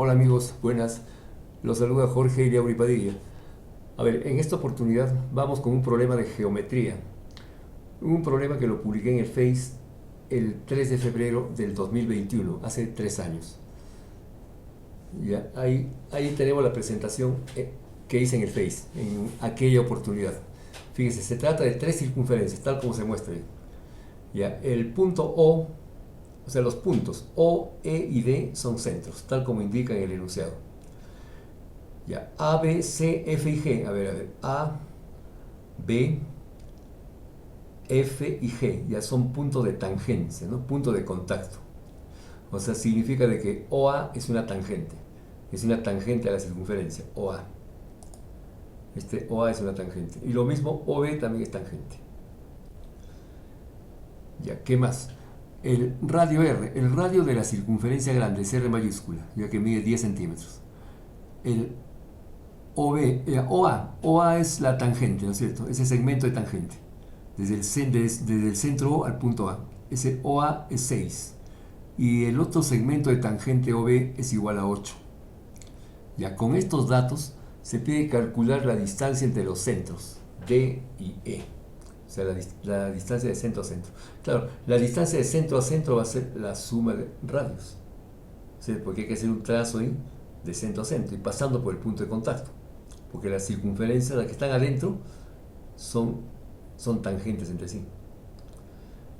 Hola amigos, buenas. Los saluda Jorge Iliauri Padilla. A ver, en esta oportunidad vamos con un problema de geometría. Un problema que lo publiqué en el Face el 3 de febrero del 2021, hace 3 años. Ya, ahí tenemos la presentación que hice en el Face, en aquella oportunidad. Fíjense, se trata de tres circunferencias, tal como se muestra ahí. Ya, el punto o sea, los puntos O, E y D son centros, tal como indica en el enunciado. Ya, A, B, C, F y G. A ver. A, B, F y G. Ya son puntos de tangencia, ¿no? Punto de contacto. O sea, significa de que OA es una tangente. Es una tangente a la circunferencia, OA. Este OA es una tangente. Y lo mismo OB también es tangente. Ya, ¿qué más? El radio R. El radio de la circunferencia grande es R mayúscula, ya que mide 10 centímetros. El OB, OA es la tangente, ¿no es cierto? Ese segmento de tangente. Desde el centro O al punto A. Ese OA es 6. Y el otro segmento de tangente OB es igual a 8. Ya con estos datos se pide calcular la distancia entre los centros D y E. O sea, la distancia de centro a centro. Claro, la distancia de centro a centro va a ser la suma de radios. ¿Sí? Porque hay que hacer un trazo ahí de centro a centro y pasando por el punto de contacto. Porque las circunferencias, las que están adentro, son tangentes entre sí.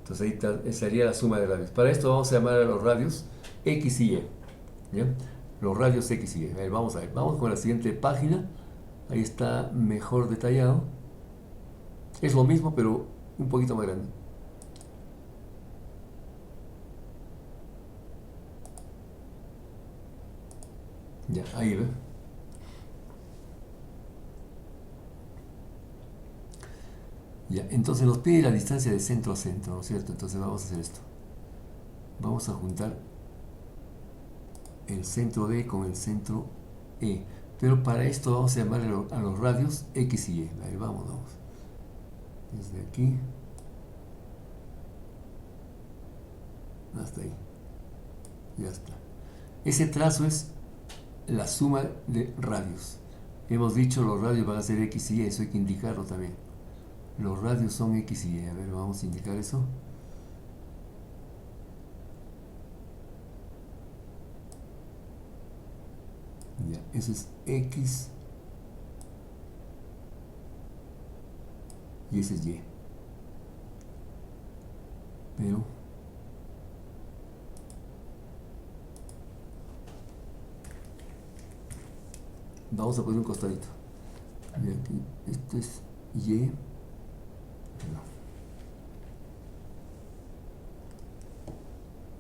Entonces ahí sería la suma de radios. Para esto vamos a llamar a los radios X y Y. ¿Ya? Los radios X y Y. Vamos a ver. Vamos con la siguiente página. Ahí está mejor detallado. Es lo mismo, pero un poquito más grande. Ya, ahí ve. Ya, entonces nos pide la distancia de centro a centro, ¿no es cierto? Entonces vamos a hacer esto. Vamos a juntar el centro D con el centro E. Pero para esto vamos a llamar a los radios X y Y. Ahí vamos. Desde aquí hasta ahí. Ya está. Ese trazo es la suma de radios. Hemos dicho los radios van a ser X y Y, eso hay que indicarlo también. Los radios son X y Y. A ver, vamos a indicar eso. Ya, eso es X y ese es Y. Pero vamos a poner un costadito. Y aquí, esto es Y. No,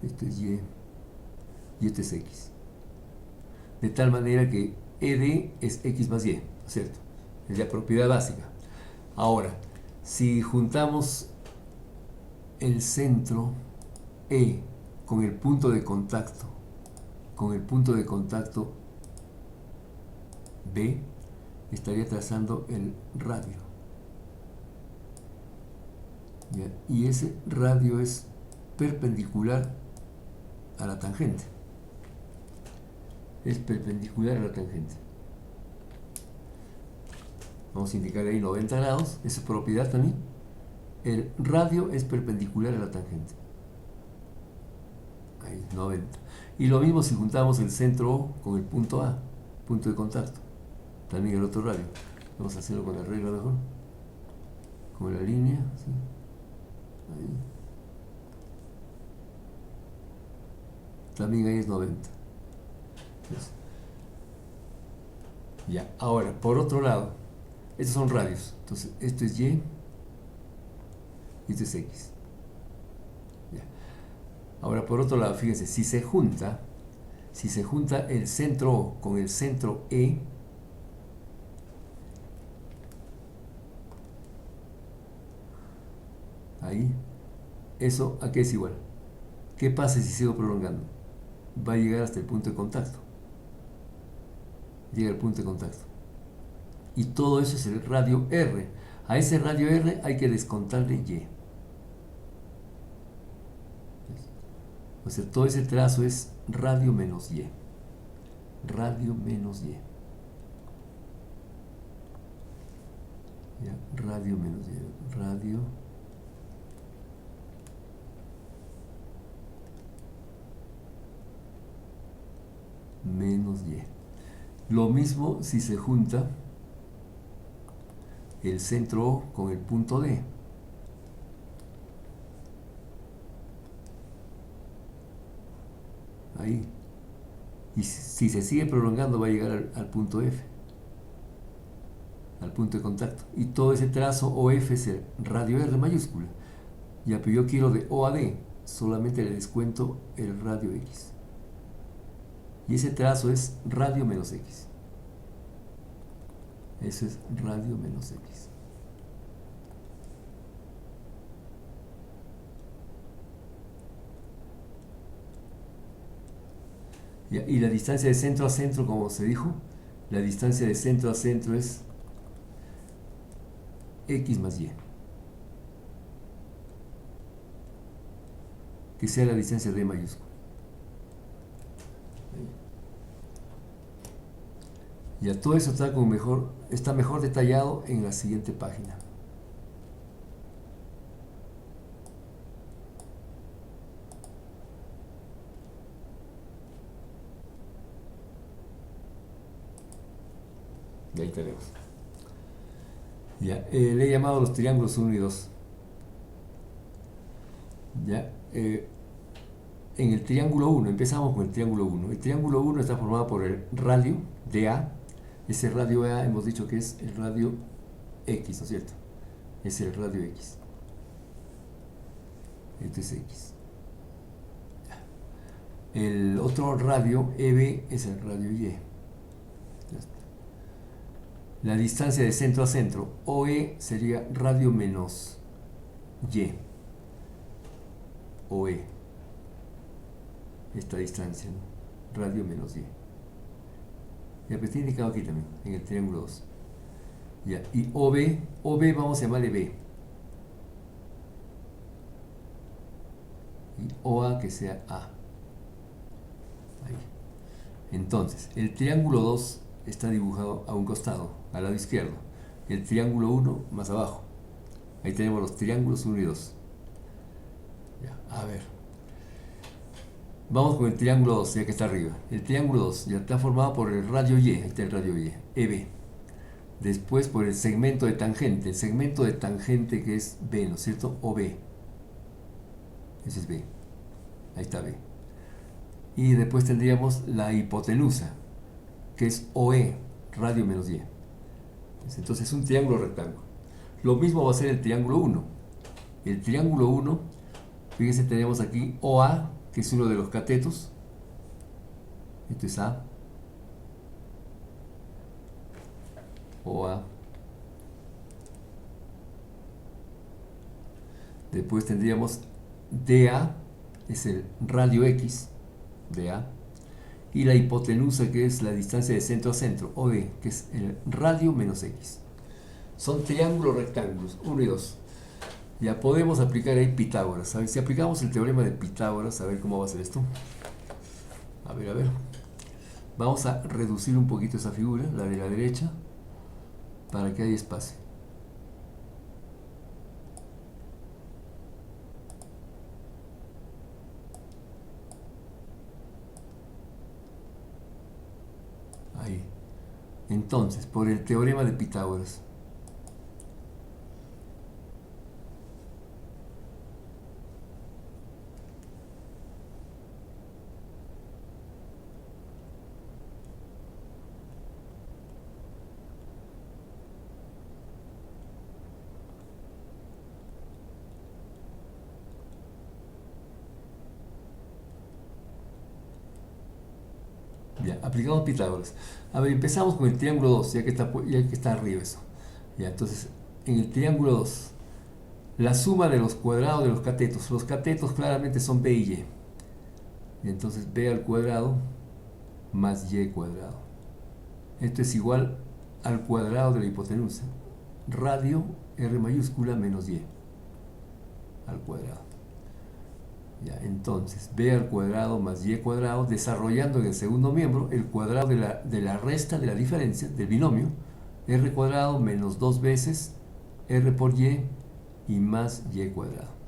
esto es Y y este es X. De tal manera que ED es X más Y, ¿no es cierto? Es la propiedad básica. Ahora, si juntamos el centro E con el punto de contacto, B, estaría trazando el radio. ¿Ya? Y ese radio es perpendicular a la tangente. Es perpendicular a la tangente. Vamos a indicar ahí 90 grados, esa propiedad también. El radio es perpendicular a la tangente. Ahí, 90. Y lo mismo si juntamos el centro O con el punto A, punto de contacto. También el otro radio. Vamos a hacerlo con la regla mejor. Con la línea, ¿sí? Ahí. También ahí es 90. Entonces, ya, ahora, por otro lado, estos son radios. Entonces, esto es Y y esto es X. Ya. Ahora, por otro lado, fíjense, si se junta el centro O con el centro E, ahí, ¿eso a qué es igual? ¿Qué pasa si sigo prolongando? Va a llegar hasta el punto de contacto. Llega al punto de contacto. Y todo eso es el radio R. A ese radio R hay que descontarle Y. O sea, todo ese trazo es radio menos Y. Radio menos Y. ¿Ya? Radio menos Y. Radio menos Y. Lo mismo si se junta el centro O con el punto D. Ahí. Y si se sigue prolongando va a llegar al punto F, al punto de contacto. Y todo ese trazo OF es el radio R mayúscula. Ya, pero yo quiero de O a D, solamente le descuento el radio X. Y ese trazo es radio menos X. Eso es radio menos X. Ya, y la distancia de centro a centro, como se dijo, la distancia de centro a centro es X más Y. Que sea la distancia D mayúscula. Ya, todo eso está mejor detallado en la siguiente página. Y ahí tenemos. Ya, le he llamado los triángulos 1 y 2. Ya, en el triángulo 1, empezamos con el triángulo 1. El triángulo 1 está formado por el radio DA. Ese radio A hemos dicho que es el radio X, ¿no es cierto? Es el radio X. Este es X. El otro radio EB es el radio Y. La distancia de centro a centro, OE, sería radio menos Y. OE. Esta distancia, ¿no? Radio menos Y. Ya, pues tiene indicado aquí también, en el triángulo 2. Ya, y OB vamos a llamarle B. Y OA que sea A. Ahí. Entonces, el triángulo 2 está dibujado a un costado, al lado izquierdo. El triángulo 1 más abajo. Ahí tenemos los triángulos 1 y 2. Ya, a ver. Vamos con el triángulo 2, ya que está arriba. El triángulo 2 ya está formado por el radio Y. Ahí está el radio Y, EB. Después por el segmento de tangente. El segmento de tangente que es B, ¿no es cierto? OB. Ese es B. Ahí está B. Y después tendríamos la hipotenusa, que es OE, radio menos Y. Entonces es un triángulo rectángulo. Lo mismo va a ser el triángulo 1. El triángulo 1, fíjense, tenemos aquí OA, que es uno de los catetos. Esto es A. OA. Después tendríamos DA, es el radio X, DA. Y la hipotenusa, que es la distancia de centro a centro, OD, que es el radio menos X. Son triángulos rectángulos, 1 y 2. Ya podemos aplicar ahí Pitágoras. A ver, si aplicamos el teorema de Pitágoras, a ver cómo va a ser esto. A ver. Vamos a reducir un poquito esa figura, la de la derecha, para que haya espacio. Ahí. Entonces, por el teorema de Pitágoras, ya, aplicamos Pitágoras. A ver, empezamos con el triángulo 2, ya que está arriba eso. Ya, entonces, en el triángulo 2, la suma de los cuadrados de los catetos. Los catetos claramente son B y Y. Y entonces B al cuadrado más Y cuadrado. Esto es igual al cuadrado de la hipotenusa. Radio R mayúscula menos Y al cuadrado. Ya, entonces, b al cuadrado más y cuadrado, desarrollando en el segundo miembro el cuadrado de la resta de la diferencia del binomio, r cuadrado menos 2 veces r por y más y cuadrado.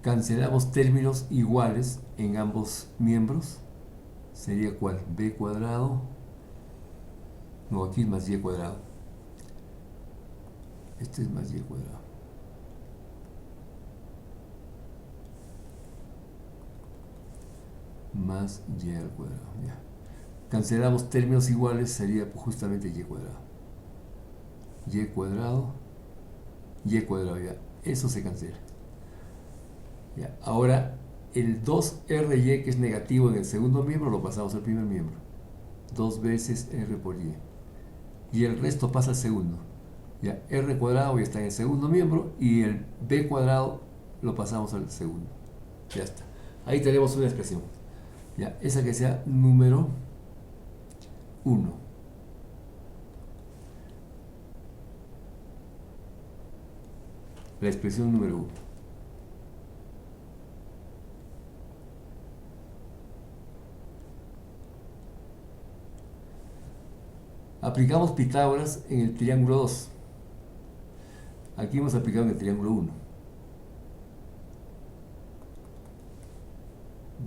Cancelamos términos iguales en ambos miembros. Sería ¿cuál? B cuadrado. No, aquí es más y cuadrado. Este es más y cuadrado. Más y al cuadrado. Ya. Cancelamos términos iguales, sería justamente y cuadrado. Y cuadrado, ya. Eso se cancela. Ya. Ahora, el 2RY, que es negativo en el segundo miembro, lo pasamos al primer miembro. 2 veces R por Y. Y el resto pasa al segundo. Ya. R cuadrado ya está en el segundo miembro y el B cuadrado lo pasamos al segundo. Ya está. Ahí tenemos una expresión. Ya. Esa que sea número 1. La expresión número 1. Aplicamos Pitágoras en el triángulo 2. Aquí hemos aplicado en el triángulo 1.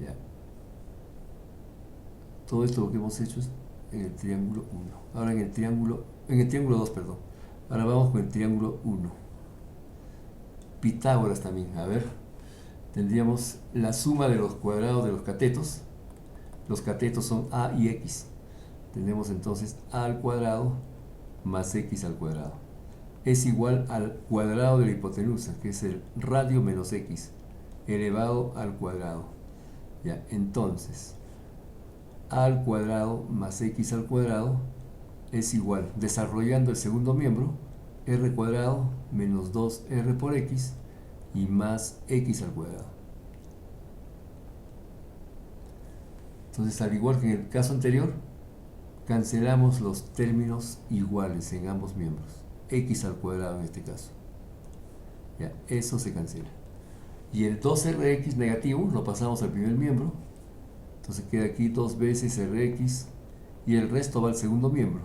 Ya. Todo esto lo que hemos hecho es en el triángulo 1. Ahora en el triángulo 2, perdón. Ahora vamos con el triángulo 1. Pitágoras también, a ver. Tendríamos la suma de los cuadrados de los catetos. Los catetos son a y x. Tenemos entonces a al cuadrado más x al cuadrado. Es igual al cuadrado de la hipotenusa, que es el radio menos x, elevado al cuadrado. Ya, entonces, a al cuadrado más x al cuadrado es igual, desarrollando el segundo miembro, r cuadrado menos 2r por x y más x al cuadrado. Entonces, al igual que en el caso anterior, cancelamos los términos iguales en ambos miembros. X al cuadrado en este caso. Ya, eso se cancela. Y el 2rx negativo lo pasamos al primer miembro. Entonces queda aquí 2 veces rx y el resto va al segundo miembro.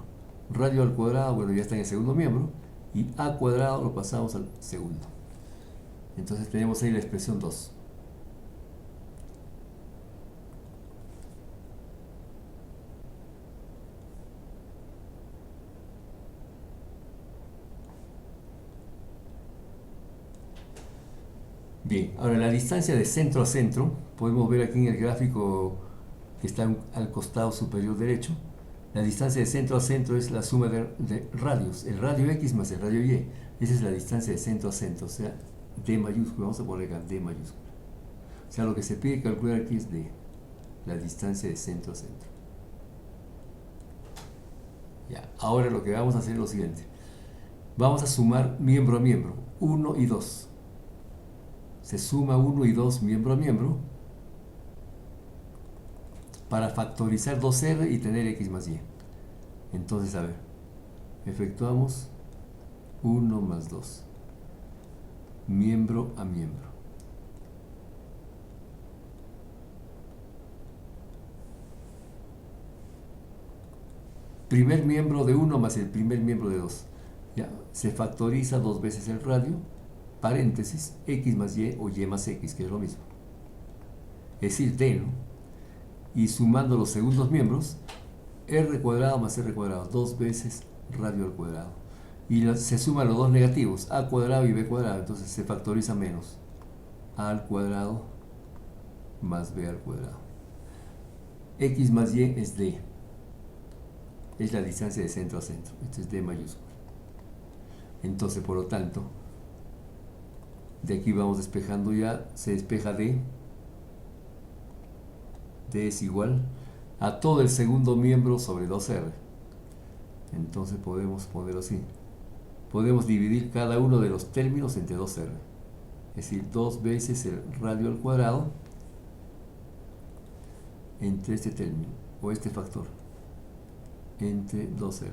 Radio al cuadrado, bueno, ya está en el segundo miembro. Y a cuadrado lo pasamos al segundo. Entonces tenemos ahí la expresión 2. Bien, ahora la distancia de centro a centro, podemos ver aquí en el gráfico que está al costado superior derecho. La distancia de centro a centro es la suma de radios, el radio x más el radio y. Esa es la distancia de centro a centro, o sea, d mayúscula, vamos a poner acá d mayúscula. O sea, lo que se pide calcular aquí es d, la distancia de centro a centro. Ya, ahora lo que vamos a hacer es lo siguiente. Vamos a sumar miembro a miembro, 1 y 2. Se suma 1 y 2 miembro a miembro para factorizar 2r y tener x más y. Entonces, a ver, efectuamos 1 más 2, miembro a miembro. Primer miembro de 1 más el primer miembro de 2. Ya, se factoriza 2 veces el radio, paréntesis, x más y o y más x, que es lo mismo. Es decir, d, ¿no? Y sumando los segundos miembros, r cuadrado más r cuadrado, 2 veces radio al cuadrado. Y se suman los dos negativos, a cuadrado y b cuadrado, entonces se factoriza menos. A al cuadrado más b al cuadrado. X más y es d. Es la distancia de centro a centro. Esto es d mayúscula. Entonces, por lo tanto, de aquí vamos despejando ya, se despeja d. D es igual a todo el segundo miembro sobre 2r. Entonces podemos ponerlo así. Podemos dividir cada uno de los términos entre 2r. Es decir, 2 veces el radio al cuadrado entre este término, o este factor, entre 2r.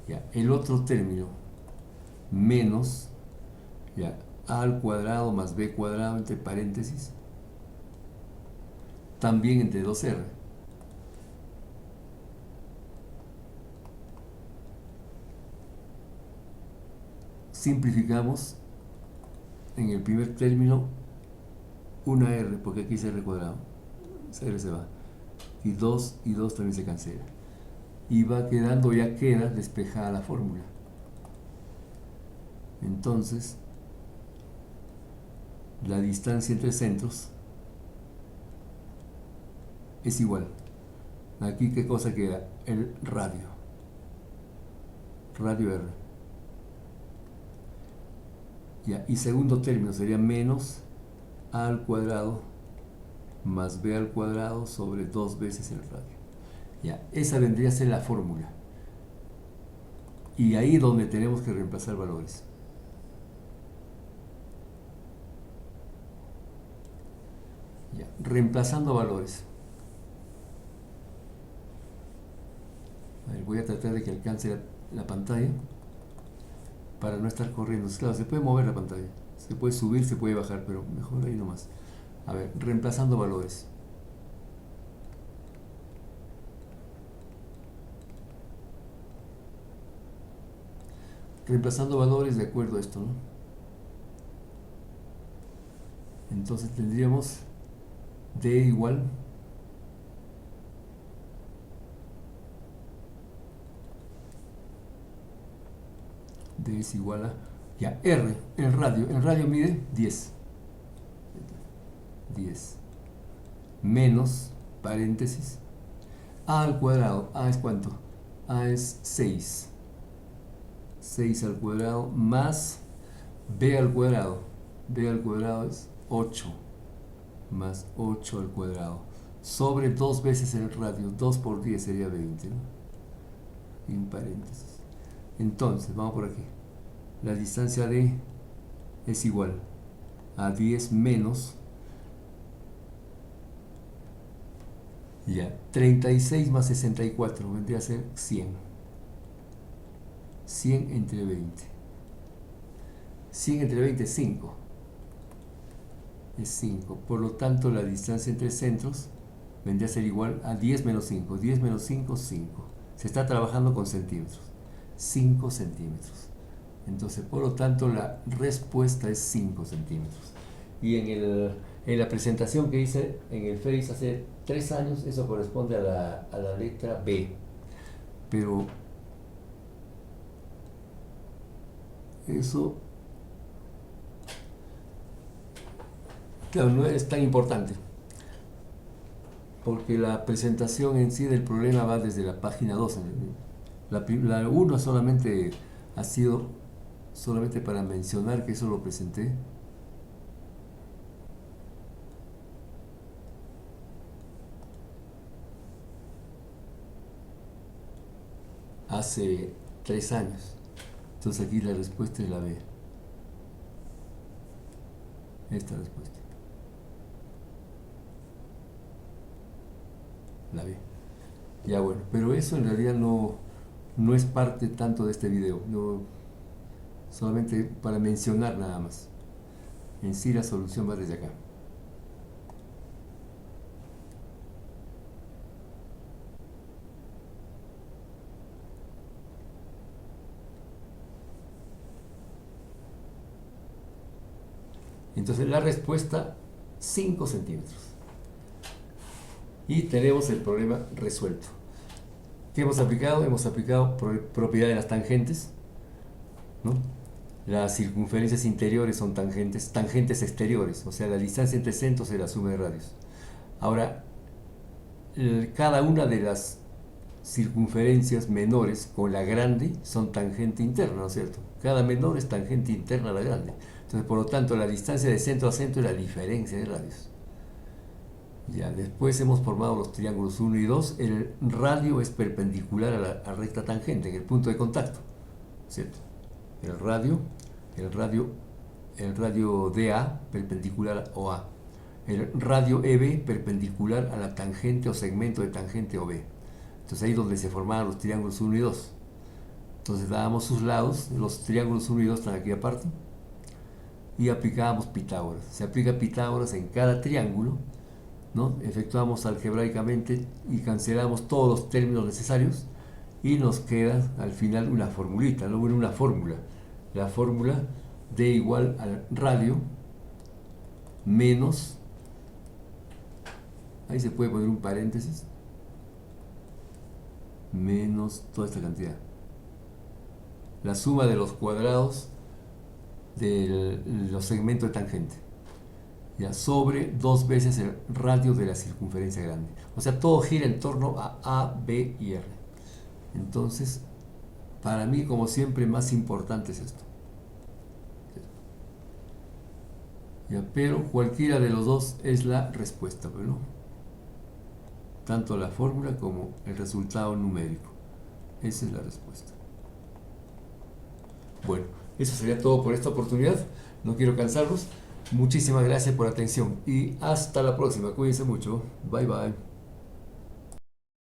Ya, el otro término, menos, ya, a al cuadrado más b cuadrado entre paréntesis, también entre 2r. Simplificamos en el primer término una r, porque aquí es r cuadrado, esa r se va, y 2 también se cancela, y va quedando, ya queda despejada la fórmula. Entonces la distancia entre centros es igual, aquí qué cosa queda, el radio r, ya, y segundo término sería menos a al cuadrado más b al cuadrado sobre 2 veces el radio. Ya, esa vendría a ser la fórmula, y ahí donde tenemos que reemplazar valores. Ya, reemplazando valores. A ver, voy a tratar de que alcance la pantalla para no estar corriendo. Claro, se puede mover la pantalla, se puede subir, se puede bajar, pero mejor ahí nomás. A ver, reemplazando valores. Reemplazando valores de acuerdo a esto, ¿no? Entonces tendríamos d igual d es igual a, ya, r, el radio mide 10 menos paréntesis a al cuadrado, a es cuánto, a es 6 al cuadrado más b al cuadrado es 8 más 8 al cuadrado sobre 2 veces el radio, 2 por 10 sería 20, ¿no? En paréntesis. Entonces, vamos por aquí. La distancia d es igual a 10 menos, ya, 36 más 64 vendría a ser 100. 100 entre 20. 100 entre 20 es 5. Es 5. Por lo tanto, la distancia entre centros vendría a ser igual a 10 menos 5. 10 menos 5, 5. Se está trabajando con centímetros. 5 centímetros. Entonces, por lo tanto, la respuesta es 5 centímetros. Y en la presentación que hice en el Face hace 3 años, eso corresponde a la letra B. Pero eso, claro, no es tan importante, porque la presentación en sí del problema va desde la página 2. La 1 solamente ha sido solamente para mencionar que eso lo presenté hace 3 años. Entonces aquí la respuesta es la B. Esta respuesta. La B. Ya bueno, pero eso en realidad no es parte tanto de este video. No, solamente para mencionar nada más. En sí la solución va desde acá. Entonces la respuesta 5 centímetros. Y tenemos el problema resuelto. ¿Qué hemos aplicado? Hemos aplicado propiedad de las tangentes, ¿no? Las circunferencias interiores son tangentes exteriores, o sea, la distancia entre centros es la suma de radios. Ahora, cada una de las circunferencias menores con la grande son tangente interna, ¿no es cierto? Cada menor es tangente interna a la grande. Entonces, por lo tanto, la distancia de centro a centro es la diferencia de radios. Ya, después hemos formado los triángulos 1 y 2. El radio es perpendicular a la recta tangente en el punto de contacto, ¿cierto? El radio DA perpendicular a OA. El radio EB perpendicular a la tangente o segmento de tangente OB. Entonces ahí es donde se formaban los triángulos 1 y 2. Entonces dábamos sus lados, los triángulos 1 y 2 están aquí aparte. y aplicábamos Pitágoras. Se aplica Pitágoras en cada triángulo, ¿no? Efectuamos algebraicamente y cancelamos todos los términos necesarios y nos queda al final una formulita, ¿no? Bueno, una fórmula. La fórmula D igual al radio menos, ahí se puede poner un paréntesis, menos toda esta cantidad. La suma de los cuadrados de los segmentos de tangente, ya, sobre 2 veces el radio de la circunferencia grande. O sea, todo gira en torno a B y R. Entonces, para mí, como siempre, más importante es esto. Ya, pero cualquiera de los dos es la respuesta, ¿no? Tanto la fórmula como el resultado numérico. Esa es la respuesta. Bueno, eso sería todo por esta oportunidad. No quiero cansarlos. Muchísimas gracias por la atención y hasta la próxima. Cuídense mucho. Bye bye.